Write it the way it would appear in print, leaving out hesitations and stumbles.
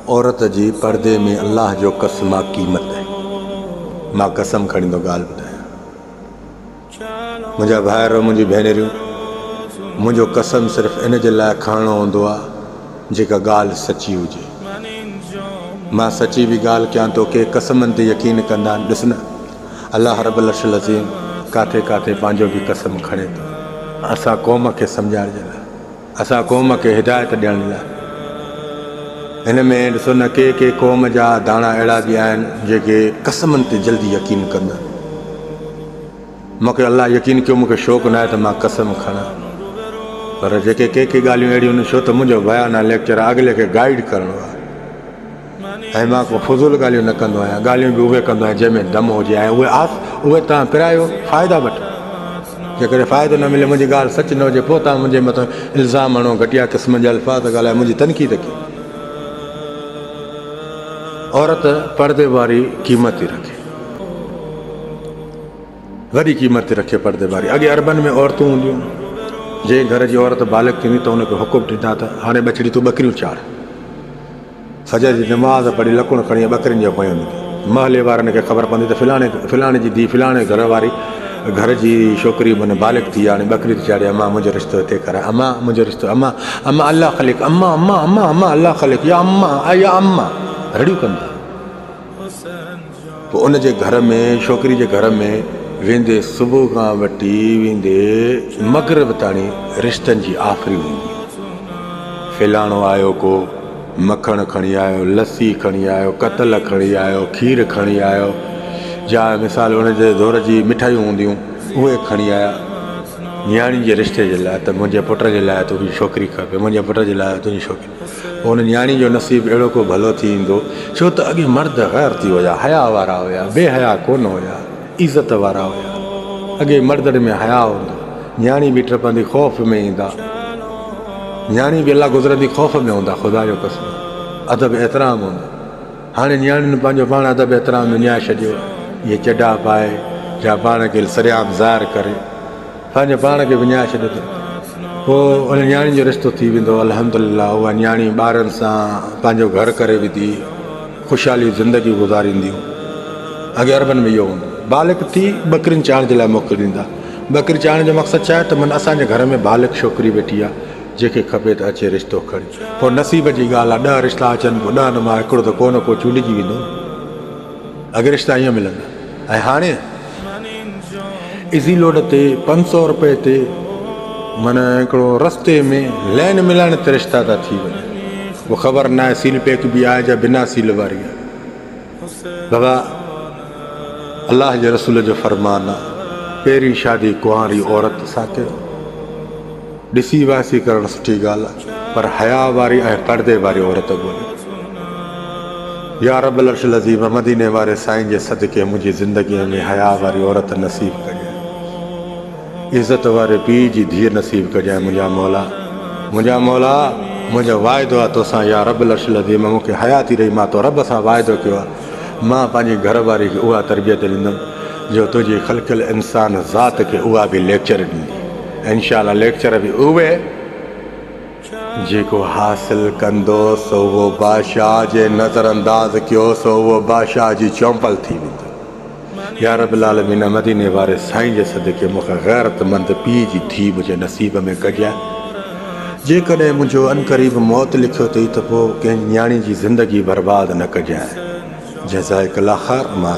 औरत जी पर्दे में अल्लाह जो कसम क़ीमत है। मां कसम खणी तो ॻाल्हि ॿुधायां, मुंहिंजा भाइर मुंहिंजी भेनरियूं, मुंहिंजो कसम सिर्फ़ु इन जे लाइ खणणो हूंदो आहे जेका ॻाल्हि सची हुजे। मां सची बि ॻाल्हि कयां थो, के कसमनि ते यकीन कंदा आहिनि। ॾिस न, अल्लाह रब्बुल अर्शिल अज़ीम काथे काथे पंहिंजो बि कसम खणे थो, असां क़ौम खे सम्झाइण जे लाइ, असां क़ौम खे हिदायत ॾियण लाइ। हिन में ॾिसो न, के क़ौम जा दाणा अहिड़ा बि आहिनि जेके कसमनि ते जल्दी यकीन कंदा आहिनि। मूंखे अल्लाह यकीन कयो, मूंखे शौक़ु न आहे त मां कसम खणां, पर जेके के ॻाल्हियूं अहिड़ियूं आहिनि, छो त मुंहिंजो बयानु आहे, लेक्चर अॻिले खे गाइड करणो आहे, ऐं मां को फज़ूल ॻाल्हियूं न कंदो आहियां। ॻाल्हियूं बि उहे कंदो आहियां जंहिंमें दम हुजे, ऐं उहे तव्हां पिरायो फ़ाइदा वठो। जेकॾहिं फ़ाइदो न मिले, मुंहिंजी ॻाल्हि सच न हुजे, पोइ तव्हां मुंहिंजे मथां इल्ज़ाम हणो, घटिया क़िस्म जा अल्फाज़ ॻाल्हाए, मुंहिंजी तनक़ीद कयो। औरत पर्दे वारी क़ीमत थी रखे, वॾी क़ीमत थी रखे पर्दे वारी। अॻे अरबन में औरतूं हूंदियूं, जंहिं घर जी औरत बालिग थींदी त हुनखे हुकुम ॾींदा त हाणे ॿचिड़ी तूं ॿकरियूं चाढ़, फजर जी नमाज़ पढ़ी लकुण खणी ॿकरियुनि जो पयूं हूंदी। महले वारनि खे ख़बर पवंदी त फिलाणे जी धीउ, फिलाणे घर वारी, घर जी छोकिरी माना बालिग थी आहे, हाणे ॿकरी थी चाढ़े, अम्मा मुंहिंजो रिश्तो हिते कराए, अम्मा मुंहिंजो रिश्तो, अम्मा अम्मा अल्लाह ख़लिक, अम्मा अम्मा अम्मा अम्मा अल्लाह ख़लिक, या अम्मा या अम्मा रड़ियूं कंदा। पोइ उन जे घर में, छोकिरी जे घर में वेंदे सुबुह खां वठी वेंदे मग़रिब ताणी रिश्तनि जी आख़िरी हूंदी। फिलाणो आयो, को मखण खणी आयो, लस्सी खणी आयो, कतल खणी आयो, खीर खणी आयो, जा मिसाल उन जे दौर जी मिठाइयूं हूंदियूं उहे खणी आया न्याणी जे रिश्ते जे लाइ, त मुंहिंजे पुट जे लाइ तुंहिंजी छोकिरी खपे, मुंहिंजे पुट जे लाइ तुंहिंजी छोकिरी। पोइ हुन न्याणी जो नसीबु अहिड़ो को भलो थी ईंदो, छो त अॻे मर्द ग़ैरती हुया, हया वारा हुया, बेहया कोन हुया, इज़त वारा हुया। अॻे मर्दनि में हया हूंदो, न्याणी बि टपंदी ख़ौफ़ में ईंदा, न्याणी बि अलाह गुज़रंदी ख़ौफ़ में हूंदा, ख़ुदा जो कसम, अदब एतिराम हूंदो। हाणे न्याणियुनि पंहिंजो पाण अदब एतिराम विञाए छॾियो, इहे चॾा पाए या पाण खे सरियाम ज़ाहिर करे पंहिंजे पाण खे विञाए छॾियो। पोइ उन न्याणी जो रिश्तो थी वेंदो, अल्हम्दुलिल्लाह उहा न्याणी ॿारनि सां पंहिंजो घर करे विधी, ख़ुशहाली ज़िंदगी गुज़ारींदियूं। अॻे अरबन में इहो हूंदो, बालिग थी ॿकरियुनि चाढ़ण जे लाइ मोकिलींदा। ॿकरी चाढ़ण जो मक़सदु छा आहे त माना असांजे घर में बालिग छोकिरी वेठी आहे, जंहिंखे खपे त अचे रिश्तो खणी। पोइ नसीब जी ॻाल्हि आहे, 10 रिश्ता अचनि, पोइ 10 मां हिकिड़ो त को न को चूंडिजी वेंदो। अॻे रिश्ता ईअं मिलंदा, ऐं हाणे इज़ी लोड ते 500 रुपए ते माना हिकिड़ो रस्ते में लाइन मिलाइण ते रिश्ता था थी वञनि। उहो ख़बर न आहे सील पैक बि आहे या बिना सील वारी आहे। बाबा अल्लाह जे रसूल जो फरमान आहे, पहिरीं शादी कुंवारी औरत सां कयो। ॾिसी वासी करणु सुठी ॻाल्हि आहे, पर हया वारी ऐं पर्दे वारी औरत ॻोल्हे। या रब्बुल अर्शिल अज़ीम, मदीने वारे साईं जे सदके मुंहिंजी ज़िंदगीअ में हया वारी औरत नसीब कजांइ, इज़त वारे पीउ जी धीअ नसीब कजांइ। मुंहिंजा मौला, मुंहिंजा मौला, मुंहिंजो वाइदो आहे तोसां, या रब्बुल अर्शिल अज़ीम, मूंखे हयाती रही, मां तो रब सां वाइदो कयो आहे, मां पंहिंजी घर वारी खे उहा तरबियत ॾींदुमि जो तुंहिंजी ख़लक़ियल इंसान ज़ात खे उहा बि लेक्चर ॾींदी। इंशाअल्लाह लेक्चर बि उहे जेको हासिल कंदो सो उहो बादशाह जे नज़र अंदाज़ कयो सो उहो बादशाह जी चौंपल थी वेंदो। या रब्बुल आलमीन, मदीने वारे साईं जे सदके मूंखे गैरतमंद पीउ जी धीउ मुंहिंजे नसीब में कजांइ। जेकॾहिं मुंहिंजो अनक़रीब मौत लिखियो अथई त पोइ कंहिं न्याणी जी ज़िंदगी बर्बादु न कजांइ। जज़ाकल्लाह ख़ैर, मां